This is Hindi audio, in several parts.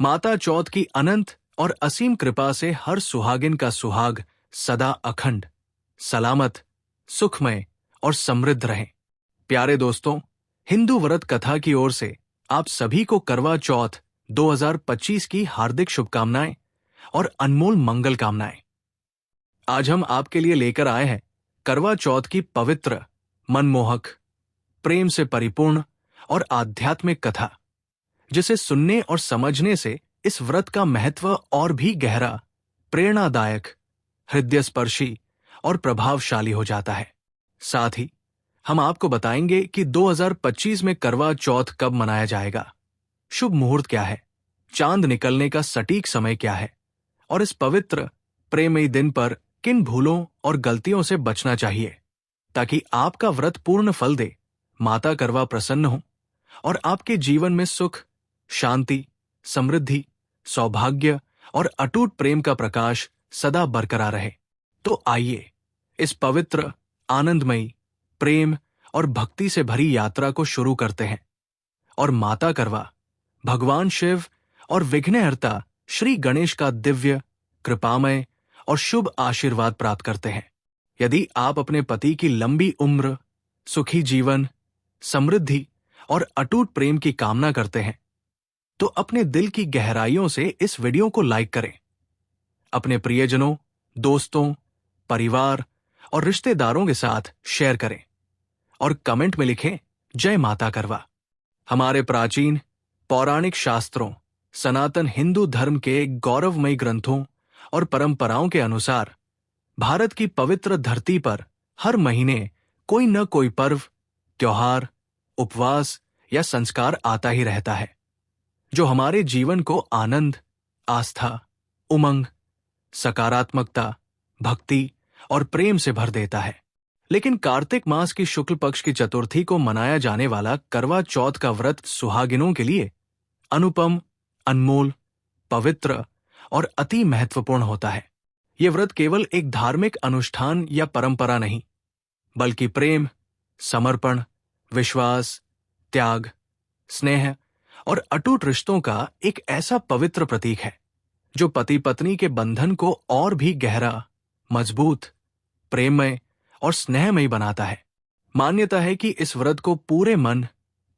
माता चौथ की अनंत और असीम कृपा से हर सुहागिन का सुहाग सदा अखंड, सलामत, सुखमय और समृद्ध रहे। प्यारे दोस्तों, हिंदू व्रत कथा की ओर से आप सभी को करवा चौथ 2025 की हार्दिक शुभकामनाएं और अनमोल मंगल कामनाएं। आज हम आपके लिए लेकर आए हैं करवा चौथ की पवित्र, मनमोहक, प्रेम से परिपूर्ण और आध्यात्मिक कथा, जिसे सुनने और समझने से इस व्रत का महत्व और भी गहरा, प्रेरणादायक, हृदयस्पर्शी और प्रभावशाली हो जाता है। साथ ही हम आपको बताएंगे कि 2025 में करवा चौथ कब मनाया जाएगा, शुभ मुहूर्त क्या है, चांद निकलने का सटीक समय क्या है और इस पवित्र प्रेममयी दिन पर किन भूलों और गलतियों से बचना चाहिए ताकि आपका व्रत पूर्ण फल दे, माता करवा प्रसन्न हो और आपके जीवन में सुख, शांति, समृद्धि, सौभाग्य और अटूट प्रेम का प्रकाश सदा बरकरार रहे। तो आइए इस पवित्र, आनंदमयी, प्रेम और भक्ति से भरी यात्रा को शुरू करते हैं और माता करवा, भगवान शिव और विघ्नहर्ता श्री गणेश का दिव्य, कृपामय और शुभ आशीर्वाद प्राप्त करते हैं। यदि आप अपने पति की लंबी उम्र, सुखी जीवन, समृद्धि और अटूट प्रेम की कामना करते हैं, तो अपने दिल की गहराइयों से इस वीडियो को लाइक करें, अपने प्रियजनों, दोस्तों, परिवार और रिश्तेदारों के साथ शेयर करें और कमेंट में लिखें जय माता करवा। हमारे प्राचीन पौराणिक शास्त्रों, सनातन हिंदू धर्म के गौरवमयी ग्रंथों और परंपराओं के अनुसार भारत की पवित्र धरती पर हर महीने कोई न कोई पर्व, त्योहार, उपवास या संस्कार आता ही रहता है, जो हमारे जीवन को आनंद, आस्था, उमंग, सकारात्मकता, भक्ति और प्रेम से भर देता है। लेकिन कार्तिक मास की शुक्ल पक्ष की चतुर्थी को मनाया जाने वाला करवा चौथ का व्रत सुहागिनों के लिए अनुपम, अनमोल, पवित्र और अति महत्वपूर्ण होता है। यह व्रत केवल एक धार्मिक अनुष्ठान या परंपरा नहीं, बल्कि प्रेम, समर्पण, विश्वास, त्याग, स्नेह और अटूट रिश्तों का एक ऐसा पवित्र प्रतीक है जो पति पत्नी के बंधन को और भी गहरा, मजबूत, प्रेममय और स्नेहमयी बनाता है। मान्यता है कि इस व्रत को पूरे मन,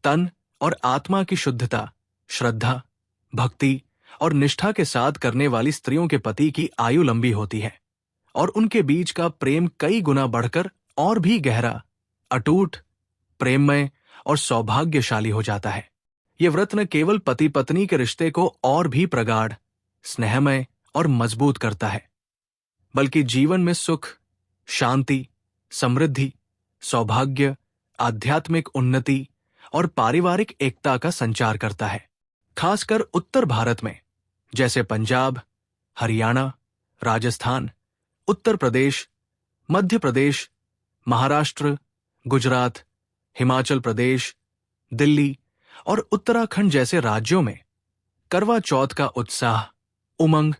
तन और आत्मा की शुद्धता, श्रद्धा, भक्ति और निष्ठा के साथ करने वाली स्त्रियों के पति की आयु लंबी होती है और उनके बीच का प्रेम कई गुना बढ़कर और भी गहरा, अटूट, प्रेममय और सौभाग्यशाली हो जाता है। यह व्रत न केवल पति पत्नी के रिश्ते को और भी प्रगाढ़, स्नेहमय और मजबूत करता है, बल्कि जीवन में सुख, शांति, समृद्धि, सौभाग्य, आध्यात्मिक उन्नति और पारिवारिक एकता का संचार करता है। खासकर उत्तर भारत में, जैसे पंजाब, हरियाणा, राजस्थान, उत्तर प्रदेश, मध्य प्रदेश, महाराष्ट्र, गुजरात, हिमाचल प्रदेश, दिल्ली और उत्तराखंड जैसे राज्यों में करवा चौथ का उत्साह, उमंग,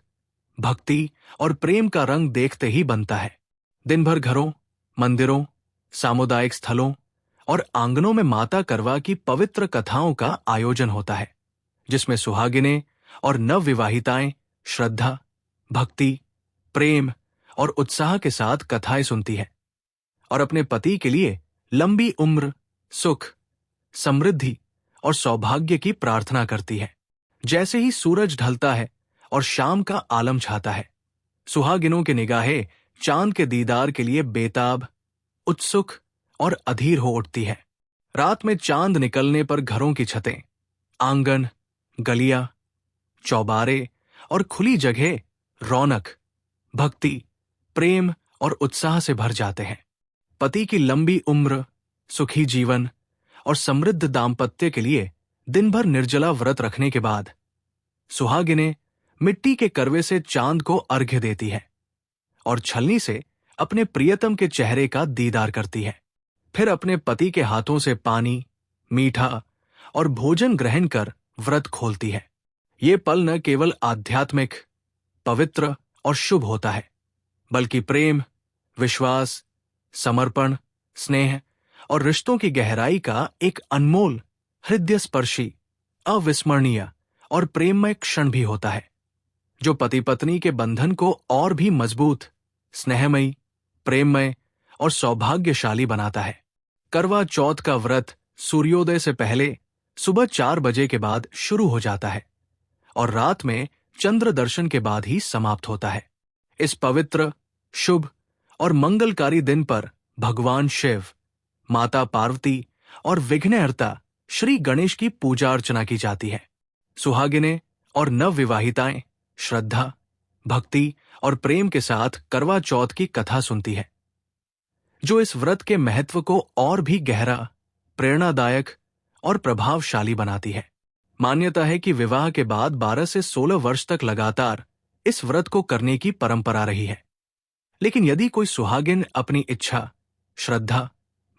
भक्ति और प्रेम का रंग देखते ही बनता है। दिन भर घरों, मंदिरों, सामुदायिक स्थलों और आंगनों में माता करवा की पवित्र कथाओं का आयोजन होता है, जिसमें सुहागिनें और नवविवाहिताएं श्रद्धा, भक्ति, प्रेम और उत्साह के साथ कथाएं सुनती हैं और अपने पति के लिए लंबी उम्र, सुख, समृद्धि और सौभाग्य की प्रार्थना करती है। जैसे ही सूरज ढलता है और शाम का आलम छाता है, सुहागिनों की निगाहें चांद के दीदार के लिए बेताब, उत्सुक और अधीर हो उठती है। रात में चांद निकलने पर घरों की छतें, आंगन, गलियां, चौबारे और खुली जगह रौनक, भक्ति, प्रेम और उत्साह से भर जाते हैं। पति की लंबी उम्र, सुखी जीवन और समृद्ध दाम्पत्य के लिए दिन भर निर्जला व्रत रखने के बाद सुहागिनें मिट्टी के करवे से चांद को अर्घ्य देती है और छलनी से अपने प्रियतम के चेहरे का दीदार करती है। फिर अपने पति के हाथों से पानी, मीठा और भोजन ग्रहण कर व्रत खोलती है। ये पल न केवल आध्यात्मिक, पवित्र और शुभ होता है, बल्कि प्रेम, विश्वास, समर्पण, स्नेह और रिश्तों की गहराई का एक अनमोल, हृदयस्पर्शी, अविस्मरणीय और प्रेममय क्षण भी होता है, जो पति पत्नी के बंधन को और भी मजबूत, स्नेहमयी, प्रेममय और सौभाग्यशाली बनाता है। करवा चौथ का व्रत सूर्योदय से पहले सुबह 4 बजे के बाद शुरू हो जाता है और रात में चंद्र दर्शन के बाद ही समाप्त होता है। इस पवित्र, शुभ और मंगलकारी दिन पर भगवान शिव, माता पार्वती और विघ्नहर्ता श्री गणेश की पूजा अर्चना की जाती है। सुहागिनें और नवविवाहिताएं श्रद्धा, भक्ति और प्रेम के साथ करवा चौथ की कथा सुनती है, जो इस व्रत के महत्व को और भी गहरा, प्रेरणादायक और प्रभावशाली बनाती है। मान्यता है कि विवाह के बाद 12 से 16 वर्ष तक लगातार इस व्रत को करने की परंपरा रही है। लेकिन यदि कोई सुहागिन अपनी इच्छा, श्रद्धा,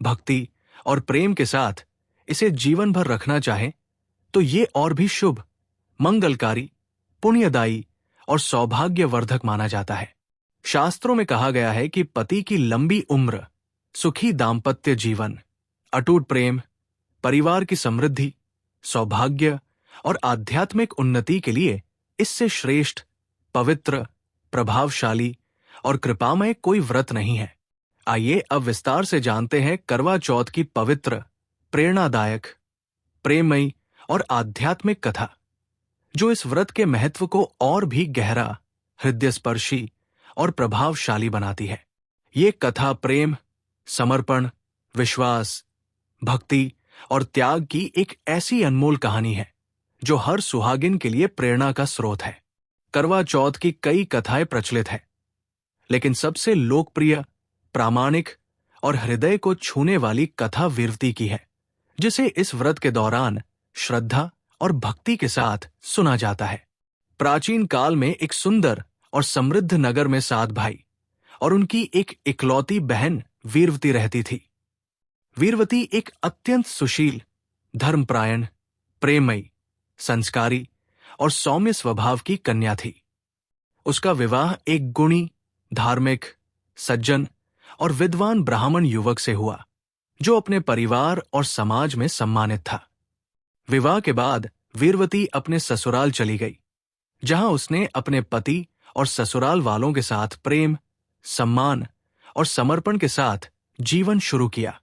भक्ति और प्रेम के साथ इसे जीवन भर रखना चाहे, तो ये और भी शुभ, मंगलकारी, पुण्यदायी और सौभाग्यवर्धक माना जाता है। शास्त्रों में कहा गया है कि पति की लंबी उम्र, सुखी दाम्पत्य जीवन, अटूट प्रेम, परिवार की समृद्धि, सौभाग्य और आध्यात्मिक उन्नति के लिए इससे श्रेष्ठ, पवित्र, प्रभावशाली और कृपामय कोई व्रत नहीं है। आइए अब विस्तार से जानते हैं करवा चौथ की पवित्र, प्रेरणादायक, प्रेममयी और आध्यात्मिक कथा, जो इस व्रत के महत्व को और भी गहरा, हृदयस्पर्शी और प्रभावशाली बनाती है। ये कथा प्रेम, समर्पण, विश्वास, भक्ति और त्याग की एक ऐसी अनमोल कहानी है जो हर सुहागिन के लिए प्रेरणा का स्रोत है। करवा चौथ की कई कथाएं प्रचलित हैं, लेकिन सबसे लोकप्रिय, प्रामाणिक और हृदय को छूने वाली कथा वीरवती की है, जिसे इस व्रत के दौरान श्रद्धा और भक्ति के साथ सुना जाता है। प्राचीन काल में एक सुंदर और समृद्ध नगर में 7 भाई और उनकी एक इकलौती बहन वीरवती रहती थी। वीरवती एक अत्यंत सुशील, धर्मपरायण, प्रेममयी, संस्कारी और सौम्य स्वभाव की कन्या थी। उसका विवाह एक गुणी, धार्मिक, सज्जन और विद्वान ब्राह्मण युवक से हुआ, जो अपने परिवार और समाज में सम्मानित था। विवाह के बाद वीरवती अपने ससुराल चली गई, जहां उसने अपने पति और ससुराल वालों के साथ प्रेम, सम्मान और समर्पण के साथ जीवन शुरू किया।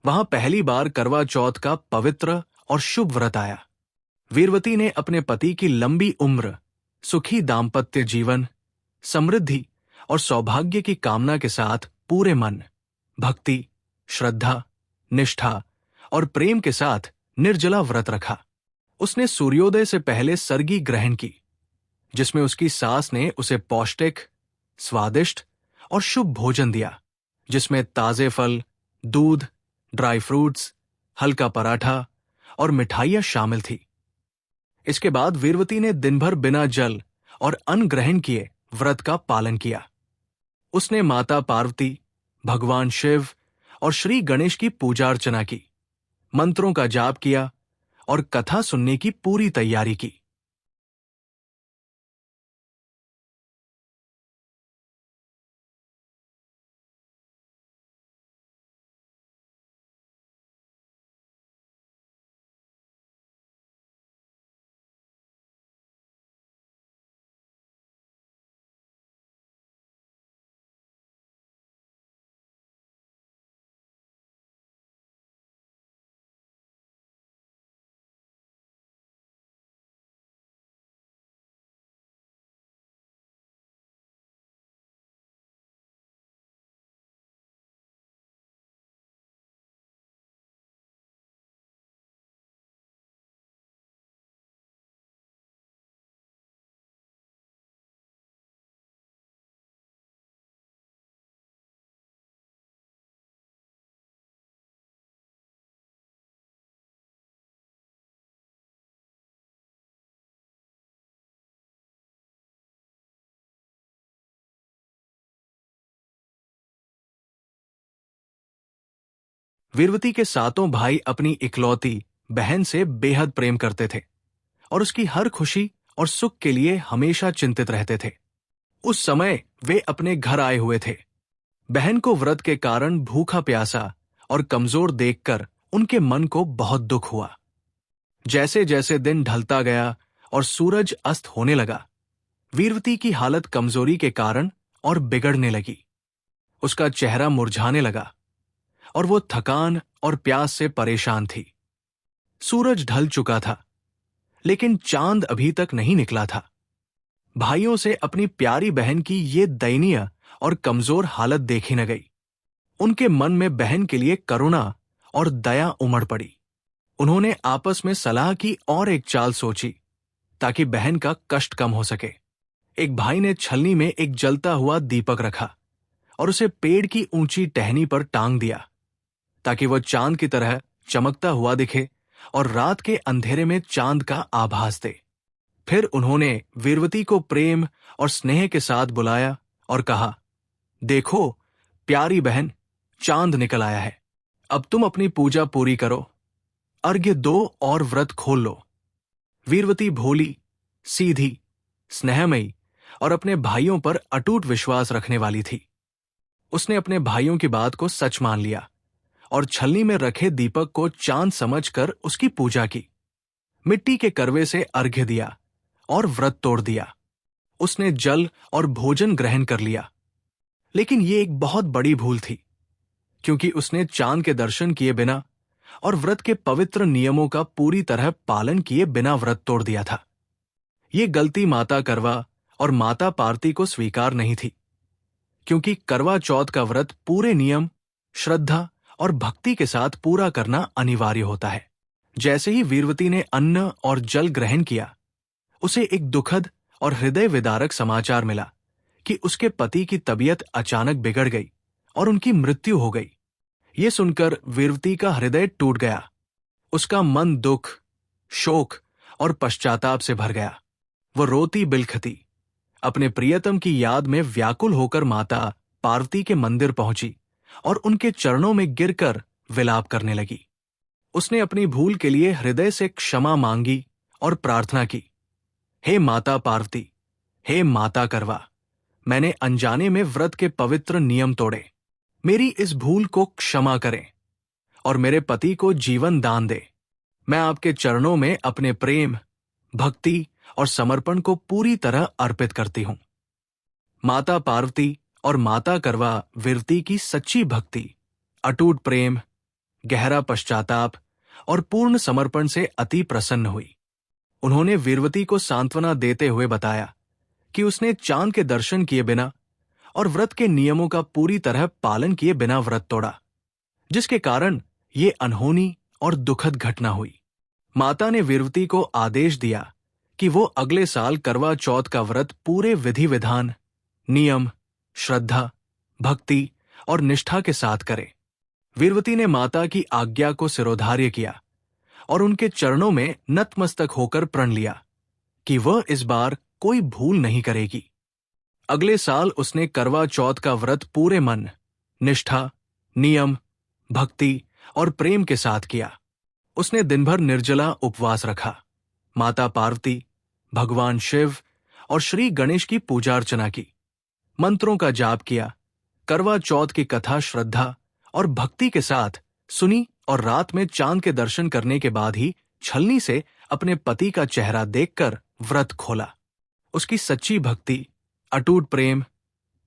वहां पहली बार करवा चौथ का पवित्र और शुभ व्रत आया। वीरवती ने अपने पति की लंबी उम्र, सुखी दाम्पत्य जीवन, समृद्धि और सौभाग्य की कामना के साथ पूरे मन, भक्ति, श्रद्धा, निष्ठा और प्रेम के साथ निर्जला व्रत रखा। उसने सूर्योदय से पहले सर्गी ग्रहण की, जिसमें उसकी सास ने उसे पौष्टिक, स्वादिष्ट और शुभ भोजन दिया, जिसमें ताजे फल, दूध, ड्राई फ्रूट्स, हल्का पराठा और मिठाइयां शामिल थी। इसके बाद वीरवती ने दिन भर बिना जल और अन्न ग्रहण किए व्रत का पालन किया। उसने माता पार्वती, भगवान शिव और श्री गणेश की पूजा अर्चना की, मंत्रों का जाप किया और कथा सुनने की पूरी तैयारी की। वीरवती के 7 भाई अपनी इकलौती बहन से बेहद प्रेम करते थे और उसकी हर खुशी और सुख के लिए हमेशा चिंतित रहते थे। उस समय वे अपने घर आए हुए थे। बहन को व्रत के कारण भूखा प्यासा और कमजोर देखकर उनके मन को बहुत दुख हुआ। जैसे जैसे दिन ढलता गया और सूरज अस्त होने लगा, वीरवती की हालत कमजोरी के कारण और बिगड़ने लगी। उसका चेहरा मुरझाने लगा और वो थकान और प्यास से परेशान थी। सूरज ढल चुका था, लेकिन चांद अभी तक नहीं निकला था। भाइयों से अपनी प्यारी बहन की ये दयनीय और कमजोर हालत देखी न गई। उनके मन में बहन के लिए करुणा और दया उमड़ पड़ी। उन्होंने आपस में सलाह की और एक चाल सोची ताकि बहन का कष्ट कम हो सके। एक भाई ने छलनी में एक जलता हुआ दीपक रखा और उसे पेड़ की ऊंची टहनी पर टांग दिया ताकि वह चांद की तरह चमकता हुआ दिखे और रात के अंधेरे में चांद का आभास दे। फिर उन्होंने वीरवती को प्रेम और स्नेह के साथ बुलाया और कहा, देखो प्यारी बहन, चांद निकल आया है। अब तुम अपनी पूजा पूरी करो, अर्घ्य दो और व्रत खोल लो। वीरवती भोली, सीधी, स्नेहमयी और अपने भाइयों पर अटूट विश्वास रखने वाली थी। उसने अपने भाइयों की बात को सच मान लिया और छलनी में रखे दीपक को चांद समझकर उसकी पूजा की। मिट्टी के करवे से अर्घ्य दिया और व्रत तोड़ दिया। उसने जल और भोजन ग्रहण कर लिया। लेकिन ये एक बहुत बड़ी भूल थी, क्योंकि उसने चांद के दर्शन किए बिना और व्रत के पवित्र नियमों का पूरी तरह पालन किए बिना व्रत तोड़ दिया था। ये गलती माता करवा और माता पार्वती को स्वीकार नहीं थी, क्योंकि करवा चौथ का व्रत पूरे नियम, श्रद्धा और भक्ति के साथ पूरा करना अनिवार्य होता है। जैसे ही वीरवती ने अन्न और जल ग्रहण किया, उसे एक दुखद और हृदय विदारक समाचार मिला कि उसके पति की तबीयत अचानक बिगड़ गई और उनकी मृत्यु हो गई। ये सुनकर वीरवती का हृदय टूट गया। उसका मन दुख, शोक और पश्चाताप से भर गया। वो रोती बिलखती अपने प्रियतम की याद में व्याकुल होकर माता पार्वती के मंदिर पहुंची और उनके चरणों में गिरकर विलाप करने लगी। उसने अपनी भूल के लिए हृदय से क्षमा मांगी और प्रार्थना की, हे माता पार्वती, हे माता करवा, मैंने अनजाने में व्रत के पवित्र नियम तोड़े। मेरी इस भूल को क्षमा करें और मेरे पति को जीवन दान दे। मैं आपके चरणों में अपने प्रेम, भक्ति और समर्पण को पूरी तरह अर्पित करती हूं। माता पार्वती और माता करवा वीरवती की सच्ची भक्ति, अटूट प्रेम, गहरा पश्चाताप और पूर्ण समर्पण से अति प्रसन्न हुई। उन्होंने वीरवती को सांत्वना देते हुए बताया कि उसने चांद के दर्शन किए बिना और व्रत के नियमों का पूरी तरह पालन किए बिना व्रत तोड़ा, जिसके कारण ये अनहोनी और दुखद घटना हुई। माता ने वीरवती को आदेश दिया कि वो अगले साल करवा चौथ का व्रत पूरे विधि विधान, नियम, श्रद्धा, भक्ति और निष्ठा के साथ करे। वीरवती ने माता की आज्ञा को सिरोधार्य किया और उनके चरणों में नतमस्तक होकर प्रण लिया कि वह इस बार कोई भूल नहीं करेगी। अगले साल उसने करवा चौथ का व्रत पूरे मन, निष्ठा, नियम, भक्ति और प्रेम के साथ किया। उसने दिन भर निर्जला उपवास रखा, माता पार्वती, भगवान शिव और श्री गणेश की पूजा अर्चना की, मंत्रों का जाप किया, करवा चौथ की कथा श्रद्धा और भक्ति के साथ सुनी और रात में चांद के दर्शन करने के बाद ही छलनी से अपने पति का चेहरा देखकर व्रत खोला। उसकी सच्ची भक्ति, अटूट प्रेम,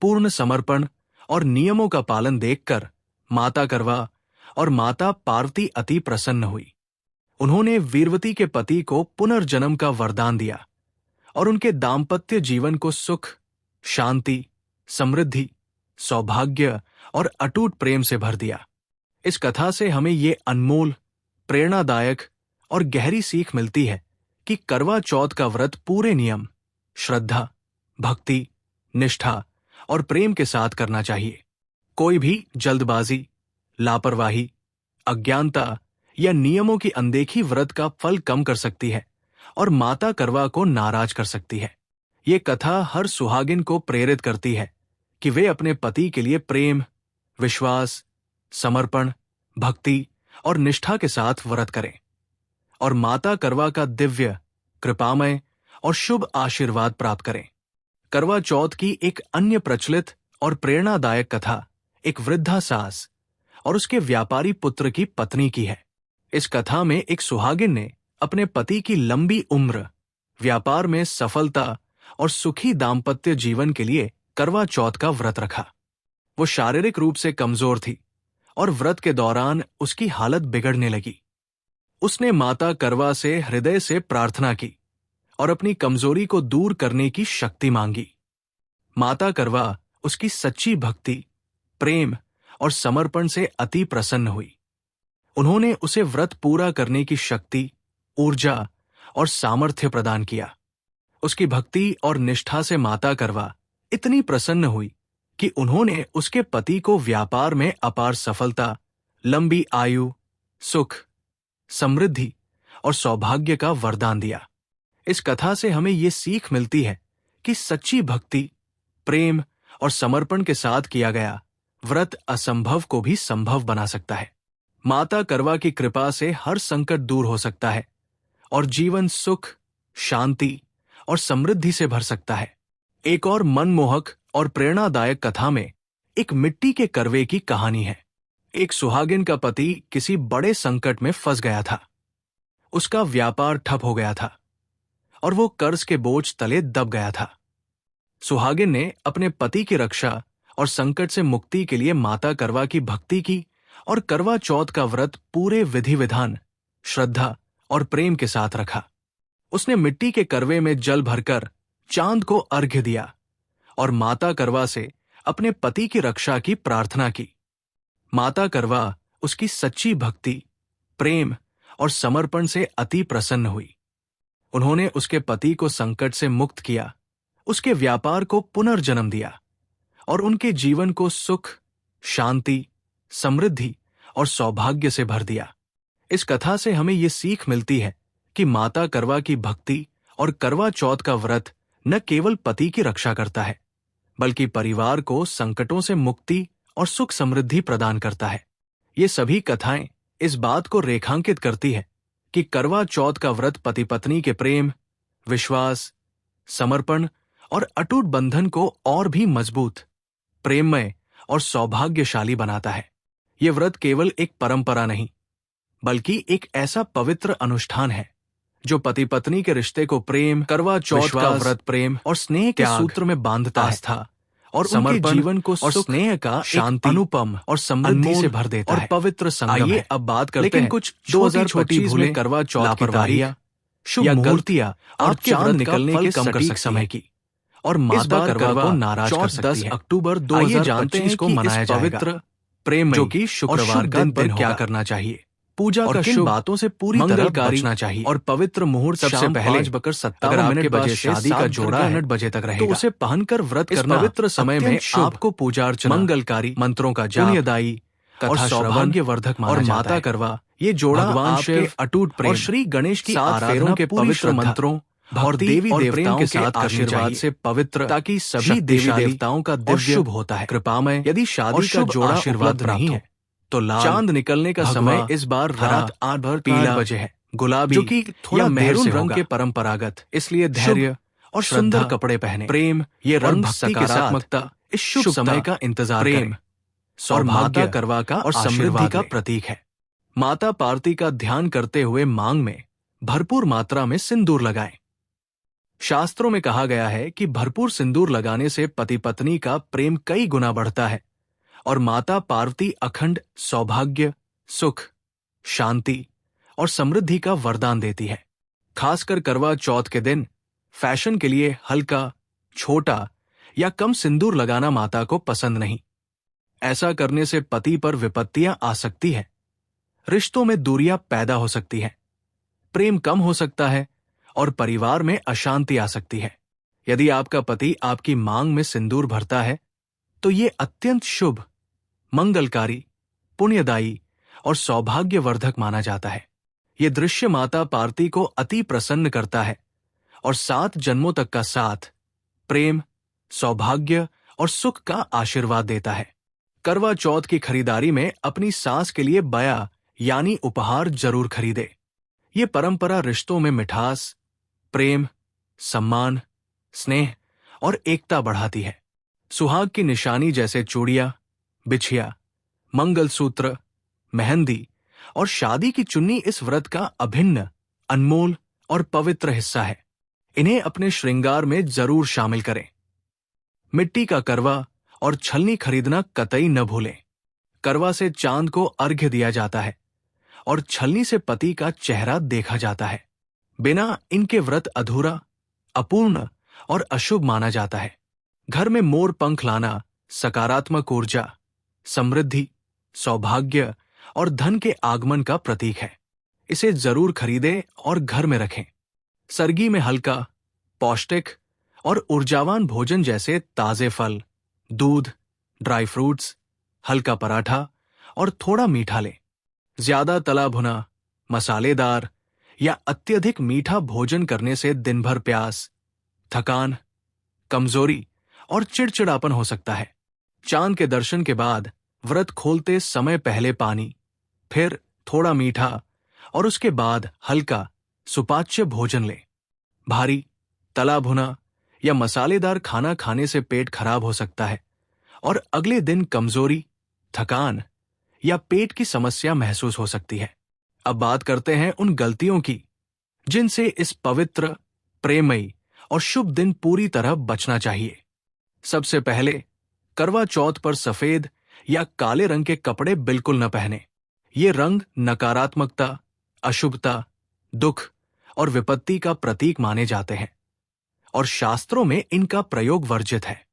पूर्ण समर्पण और नियमों का पालन देखकर माता करवा और माता पार्वती अति प्रसन्न हुई। उन्होंने वीरवती के पति को पुनर्जन्म का वरदान दिया और उनके दाम्पत्य जीवन को सुख, शांति, समृद्धि, सौभाग्य और अटूट प्रेम से भर दिया। इस कथा से हमें ये अनमोल, प्रेरणादायक और गहरी सीख मिलती है कि करवा चौथ का व्रत पूरे नियम, श्रद्धा, भक्ति, निष्ठा और प्रेम के साथ करना चाहिए। कोई भी जल्दबाजी, लापरवाही, अज्ञानता या नियमों की अनदेखी व्रत का फल कम कर सकती है और माता करवा को नाराज कर सकती है। ये कथा हर सुहागिन को प्रेरित करती है कि वे अपने पति के लिए प्रेम, विश्वास, समर्पण, भक्ति और निष्ठा के साथ व्रत करें और माता करवा का दिव्य, कृपामय और शुभ आशीर्वाद प्राप्त करें। करवा चौथ की एक अन्य प्रचलित और प्रेरणादायक कथा एक वृद्धा सास और उसके व्यापारी पुत्र की पत्नी की है। इस कथा में एक सुहागिन ने अपने पति की लंबी उम्र, व्यापार में सफलता और सुखी दाम्पत्य जीवन के लिए करवा चौथ का व्रत रखा। वो शारीरिक रूप से कमजोर थी और व्रत के दौरान उसकी हालत बिगड़ने लगी। उसने माता करवा से हृदय से प्रार्थना की और अपनी कमजोरी को दूर करने की शक्ति मांगी। माता करवा उसकी सच्ची भक्ति, प्रेम और समर्पण से अति प्रसन्न हुई। उन्होंने उसे व्रत पूरा करने की शक्ति, ऊर्जा और सामर्थ्य प्रदान किया। उसकी भक्ति और निष्ठा से माता करवा इतनी प्रसन्न हुई कि उन्होंने उसके पति को व्यापार में अपार सफलता, लंबी आयु, सुख, समृद्धि और सौभाग्य का वरदान दिया। इस कथा से हमें ये सीख मिलती है कि सच्ची भक्ति, प्रेम और समर्पण के साथ किया गया व्रत असंभव को भी संभव बना सकता है। माता करवा की कृपा से हर संकट दूर हो सकता है और जीवन सुख, शांति और समृद्धि से भर सकता है। एक और मनमोहक और प्रेरणादायक कथा में एक मिट्टी के करवे की कहानी है। एक सुहागिन का पति किसी बड़े संकट में फंस गया था। उसका व्यापार ठप हो गया था और वो कर्ज के बोझ तले दब गया था। सुहागिन ने अपने पति की रक्षा और संकट से मुक्ति के लिए माता करवा की भक्ति की और करवा चौथ का व्रत पूरे विधि विधान, श्रद्धा और प्रेम के साथ रखा। उसने मिट्टी के करवे में जल भरकर चांद को अर्घ्य दिया और माता करवा से अपने पति की रक्षा की प्रार्थना की। माता करवा उसकी सच्ची भक्ति, प्रेम और समर्पण से अति प्रसन्न हुई। उन्होंने उसके पति को संकट से मुक्त किया, उसके व्यापार को पुनर्जन्म दिया और उनके जीवन को सुख, शांति, समृद्धि और सौभाग्य से भर दिया। इस कथा से हमें ये सीख मिलती है कि माता करवा की भक्ति और करवा चौथ का व्रत न केवल पति की रक्षा करता है, बल्कि परिवार को संकटों से मुक्ति और सुख समृद्धि प्रदान करता है। ये सभी कथाएं इस बात को रेखांकित करती है कि करवा चौथ का व्रत पति पत्नी के प्रेम, विश्वास, समर्पण और अटूट बंधन को और भी मजबूत, प्रेममय और सौभाग्यशाली बनाता है। ये व्रत केवल एक परंपरा नहीं, बल्कि एक ऐसा पवित्र अनुष्ठान है जो पति पत्नी के रिश्ते को प्रेम, करवा चौथ का व्रत प्रेम और स्नेह के सूत्र में बांधता है और उनके जीवन को और स्नेह का शांति, अनुपम और समृद्धि से भर देता है। और पवित्र संगम है। अब बात करते हैं कुछ 2025 में करवा चौथ की तारीख, शुभ मुहूर्तियां और चांद निकलने के कम कर समय की और माता करवा को नाराज कर सकती है। 10 अक्टूबर 2025 जानते हैं इसको मनाया जाएगा पवित्र प्रेम जो कि शुक्रवार का दिन क्या करना चाहिए, पूजा और किन बातों से पूरी तरह बचना चाहिए और पवित्र मुहूर्त सबसे पहले 5:57 बजे शादी का जोड़ा 8 बजे तक रहेगा, तो उसे पहनकर व्रत करना पवित्र समय में आपको पूजा अर्चना, मंगलकारी मंत्रों का जाप, पुण्यदायी और सौभाग्यवर्धक और माता करवा ये जोड़ा भगवान शिव, अटूट प्रेम और श्री गणेश की आराधना के पवित्र मंत्रों और देवी देवताओं के साथ आशीर्वाद से पवित्र, ताकि सभी देवी देवताओं का दिव्य शुभ होता है, कृपामय। यदि शादी का जोड़ा आशीर्वाद नहीं है तो लाल चांद निकलने का समय इस बार रात 8 पीला बजे है, गुलाबी जो कि थोड़ा मैरून रंग के परंपरागत, इसलिए धैर्य और सुंदर कपड़े पहने। प्रेम ये रंग सकारात्मकता, इस शुभ समय का इंतजार प्रेम और माता करवा का और समृद्धि का प्रतीक है। माता पार्वती का ध्यान करते हुए मांग में भरपूर मात्रा में सिंदूर लगाएं। शास्त्रों में कहा गया है कि भरपूर सिंदूर लगाने से पति पत्नी का प्रेम कई गुना बढ़ता है और माता पार्वती अखंड सौभाग्य, सुख, शांति और समृद्धि का वरदान देती है। खासकर करवा चौथ के दिन फैशन के लिए हल्का, छोटा या कम सिंदूर लगाना माता को पसंद नहीं। ऐसा करने से पति पर विपत्तियां आ सकती है, रिश्तों में दूरियां पैदा हो सकती है, प्रेम कम हो सकता है और परिवार में अशांति आ सकती है। यदि आपका पति आपकी मांग में सिंदूर भरता है तो ये अत्यंत शुभ, मंगलकारी, पुण्यदायी और सौभाग्यवर्धक माना जाता है। ये दृश्य माता पार्वती को अति प्रसन्न करता है और 7 जन्मों तक का साथ, प्रेम, सौभाग्य और सुख का आशीर्वाद देता है। करवा चौथ की खरीदारी में अपनी सास के लिए बया यानी उपहार जरूर खरीदे। ये परंपरा रिश्तों में मिठास, प्रेम, सम्मान, स्नेह और एकता बढ़ाती है। सुहाग की निशानी जैसे चूड़ियां, बिछिया, मंगलसूत्र, मेहंदी और शादी की चुन्नी इस व्रत का अभिन्न, अनमोल और पवित्र हिस्सा है। इन्हें अपने श्रृंगार में जरूर शामिल करें। मिट्टी का करवा और छलनी खरीदना कतई न भूलें। करवा से चांद को अर्घ्य दिया जाता है और छलनी से पति का चेहरा देखा जाता है। बिना इनके व्रत अधूरा, अपूर्ण और अशुभ माना जाता है। घर में मोर पंख लाना सकारात्मक ऊर्जा, समृद्धि, सौभाग्य और धन के आगमन का प्रतीक है। इसे जरूर खरीदें और घर में रखें। सरगी में हल्का, पौष्टिक और ऊर्जावान भोजन जैसे ताजे फल, दूध, ड्राई फ्रूट्स, हल्का पराठा और थोड़ा मीठा लें। ज्यादा तला भुना, मसालेदार या अत्यधिक मीठा भोजन करने से दिन भर प्यास, थकान, कमजोरी और चिड़चिड़ापन हो सकता है। चांद के दर्शन के बाद व्रत खोलते समय पहले पानी, फिर थोड़ा मीठा और उसके बाद हल्का सुपाच्य भोजन लें। भारी, तला भुना या मसालेदार खाना खाने से पेट खराब हो सकता है और अगले दिन कमजोरी, थकान या पेट की समस्या महसूस हो सकती है। अब बात करते हैं उन गलतियों की जिनसे इस पवित्र, प्रेमयी और शुभ दिन पूरी तरह बचना चाहिए। सबसे पहले, करवा चौथ पर सफेद या काले रंग के कपड़े बिल्कुल न पहने। ये रंग नकारात्मकता, अशुभता, दुख और विपत्ति का प्रतीक माने जाते हैं और शास्त्रों में इनका प्रयोग वर्जित है।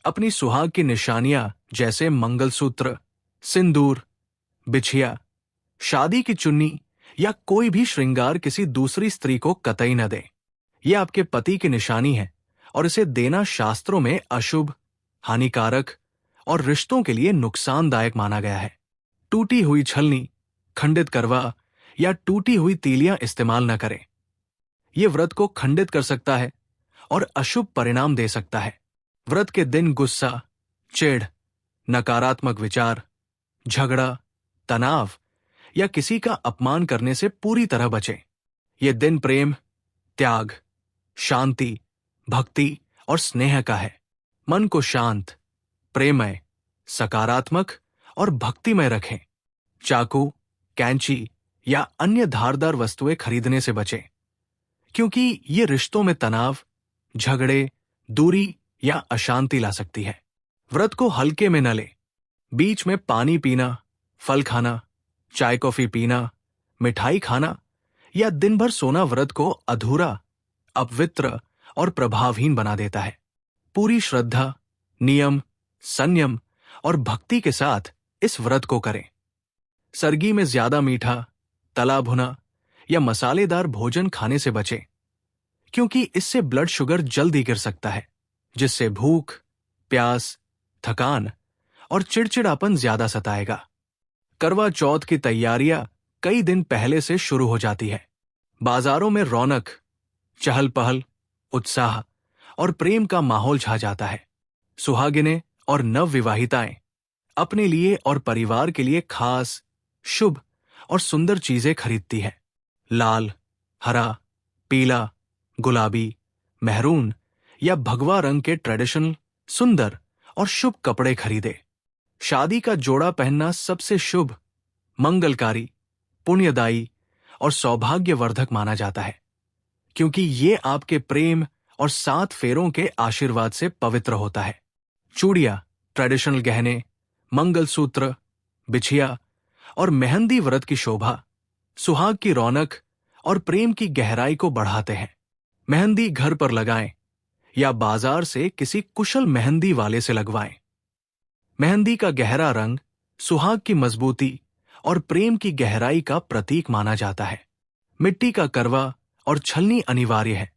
अपनी सुहाग की निशानियां जैसे मंगलसूत्र, सिंदूर, बिछिया, शादी की चुन्नी या कोई भी श्रृंगार किसी दूसरी स्त्री को कतई न दें। यह आपके पति की निशानी है और इसे देना शास्त्रों में अशुभ, हानिकारक और रिश्तों के लिए नुकसानदायक माना गया है। टूटी हुई छलनी, खंडित करवा या टूटी हुई तीलियां इस्तेमाल न करें। यह व्रत को खंडित कर सकता है और अशुभ परिणाम दे सकता है। व्रत के दिन गुस्सा, चिढ़, नकारात्मक विचार, झगड़ा, तनाव या किसी का अपमान करने से पूरी तरह बचें। यह दिन प्रेम, त्याग, शांति, भक्ति और स्नेह का है। मन को शांत, प्रेमय, सकारात्मक और भक्तिमय रखें। चाकू, कैंची या अन्य धारदार वस्तुएं खरीदने से बचें, क्योंकि ये रिश्तों में तनाव, झगड़े, दूरी या अशांति ला सकती है। व्रत को हल्के में न लें। बीच में पानी पीना, फल खाना, चाय कॉफी पीना, मिठाई खाना या दिन भर सोना व्रत को अधूरा, अपवित्र और प्रभावहीन बना देता है। पूरी श्रद्धा, नियम, संयम और भक्ति के साथ इस व्रत को करें। सरगी में ज्यादा मीठा, तला भुना या मसालेदार भोजन खाने से बचें, क्योंकि इससे ब्लड शुगर जल्दी गिर सकता है, जिससे भूख, प्यास, थकान और चिड़चिड़ापन ज्यादा सताएगा। करवा चौथ की तैयारियां कई दिन पहले से शुरू हो जाती है। बाजारों में रौनक, चहल पहल, उत्साह और प्रेम का माहौल छा जाता है। सुहागिनें और नवविवाहिताएं अपने लिए और परिवार के लिए खास, शुभ और सुंदर चीजें खरीदती है। लाल, हरा, पीला, गुलाबी, मेहरून या भगवा रंग के ट्रेडिशनल, सुंदर और शुभ कपड़े खरीदे। शादी का जोड़ा पहनना सबसे शुभ, मंगलकारी, पुण्यदायी और सौभाग्यवर्धक माना जाता है, क्योंकि ये आपके प्रेम और 7 फेरों के आशीर्वाद से पवित्र होता है। चूड़ियां, ट्रेडिशनल गहने, मंगलसूत्र, बिछिया और मेहंदी व्रत की शोभा, सुहाग की रौनक और प्रेम की गहराई को बढ़ाते हैं। मेहंदी घर पर लगाएं या बाजार से किसी कुशल मेहंदी वाले से लगवाएं। मेहंदी का गहरा रंग सुहाग की मजबूती और प्रेम की गहराई का प्रतीक माना जाता है। मिट्टी का करवा और छलनी अनिवार्य है,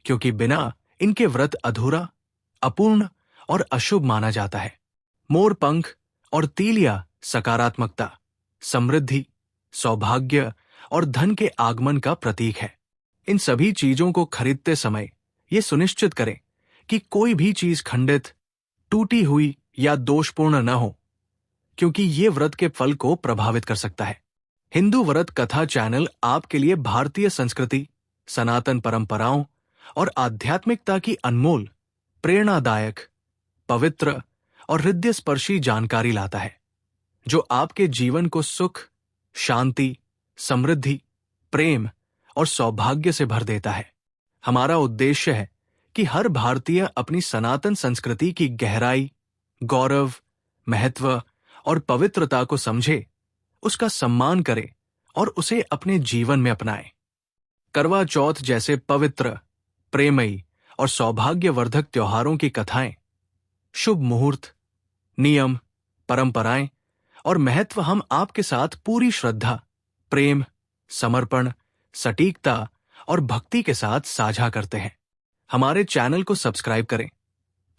क्योंकि बिना इनके व्रत अधूरा, अपूर्ण और अशुभ माना जाता है। मोर पंख और तीलिया सकारात्मकता, समृद्धि, सौभाग्य और धन के आगमन का प्रतीक है। इन सभी चीजों को खरीदते समय ये सुनिश्चित करें कि कोई भी चीज खंडित, टूटी हुई या दोषपूर्ण न हो, क्योंकि ये व्रत के फल को प्रभावित कर सकता है। हिंदू व्रत कथा चैनल आपके लिए भारतीय संस्कृति, सनातन परंपराओं और आध्यात्मिकता की अनमोल, प्रेरणादायक, पवित्र और हृदयस्पर्शी जानकारी लाता है, जो आपके जीवन को सुख, शांति, समृद्धि, प्रेम और सौभाग्य से भर देता है। हमारा उद्देश्य है कि हर भारतीय अपनी सनातन संस्कृति की गहराई, गौरव, महत्व और पवित्रता को समझे, उसका सम्मान करे और उसे अपने जीवन में अपनाए। करवा चौथ जैसे पवित्र, प्रेमयी और सौभाग्यवर्धक त्योहारों की कथाएं, शुभ मुहूर्त, नियम, परंपराएं और महत्व हम आपके साथ पूरी श्रद्धा, प्रेम, समर्पण, सटीकता और भक्ति के साथ साझा करते हैं। हमारे चैनल को सब्सक्राइब करें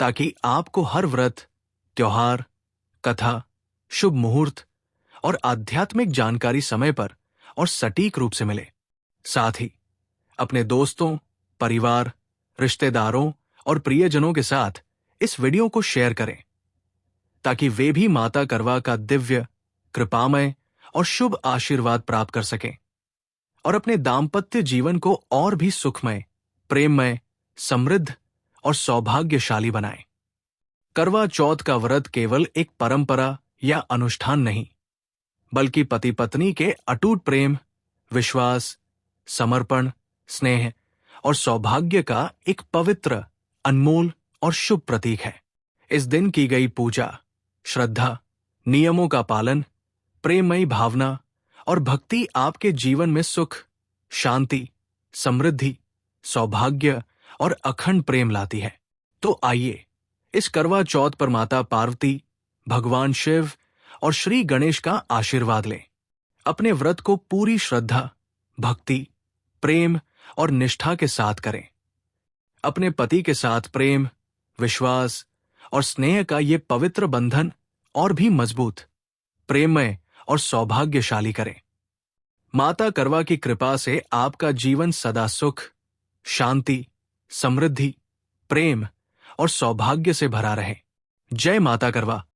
ताकि आपको हर व्रत, त्योहार, कथा, शुभ मुहूर्त और आध्यात्मिक जानकारी समय पर और सटीक रूप से मिले। साथ ही अपने दोस्तों, परिवार, रिश्तेदारों और प्रियजनों के साथ इस वीडियो को शेयर करें ताकि वे भी माता करवा का दिव्य, कृपामय और शुभ आशीर्वाद प्राप्त कर सकें और अपने दाम्पत्य जीवन को और भी सुखमय, प्रेममय, समृद्ध और सौभाग्यशाली बनाएं। करवा चौथ का व्रत केवल एक परंपरा या अनुष्ठान नहीं, बल्कि पति पत्नी के अटूट प्रेम, विश्वास, समर्पण, स्नेह और सौभाग्य का एक पवित्र, अनमोल और शुभ प्रतीक है। इस दिन की गई पूजा, श्रद्धा, नियमों का पालन, प्रेममयी भावना और भक्ति आपके जीवन में सुख, शांति, समृद्धि, सौभाग्य और अखंड प्रेम लाती है। तो आइए इस करवा चौथ पर माता पार्वती, भगवान शिव और श्री गणेश का आशीर्वाद लें। अपने व्रत को पूरी श्रद्धा, भक्ति, प्रेम और निष्ठा के साथ करें। अपने पति के साथ प्रेम, विश्वास और स्नेह का ये पवित्र बंधन और भी मजबूत, प्रेममय और सौभाग्यशाली करें। माता करवा की कृपा से आपका जीवन सदा सुख, शांति, समृद्धि, प्रेम और सौभाग्य से भरा रहे। जय माता करवा।